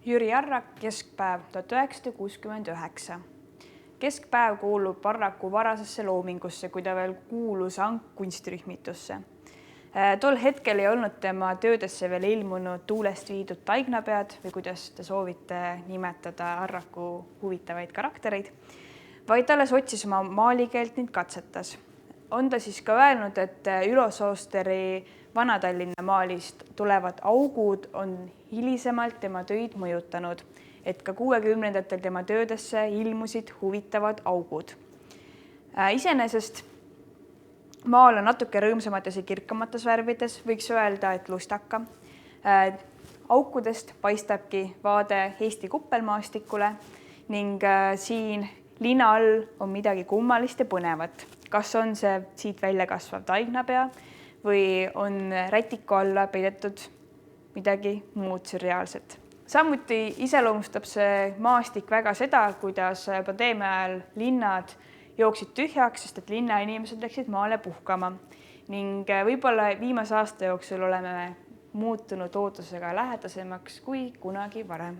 Jüri Arrak, Keskpäev 1969. Keskpäev kuulub Arraku varasesse loomingusse, kui ta veel kuulus kunstirühmitusse. Tol hetkel ei olnud tema töödesse veel ilmunud tuulest viidud taignapead või kuidas te soovite nimetada Arraku huvitavaid karaktereid, vaid alles otsis oma maalikeelt ning katsetas. On ta siis ka öelnud, et Ülo Soosteri Vana-Tallinna maalist tulevad augud on hilisemalt tema töid mõjutanud, et ka 60-ndatel tema töödesse ilmusid huvitavad augud. Iseenesest maal on natuke rõõmsamates ja kirkamates värvides, võiks öelda, et lustaka. Aukudest paistabki vaade Eesti kuppelmaastikule ning siin linna all on midagi kummalist ja põnevat. Kas on see siit välja kasvav taignapea või on rätiku alla peidetud midagi muud sürreaalset. Samuti iseloomustab see maastik väga seda, kuidas pandeemia ajal linnad jooksid tühjaks, sest et linnainimesed läksid maale puhkama ning võib-olla viimase aasta jooksul oleme muutunud ootusega lähedasemaks kui kunagi varem.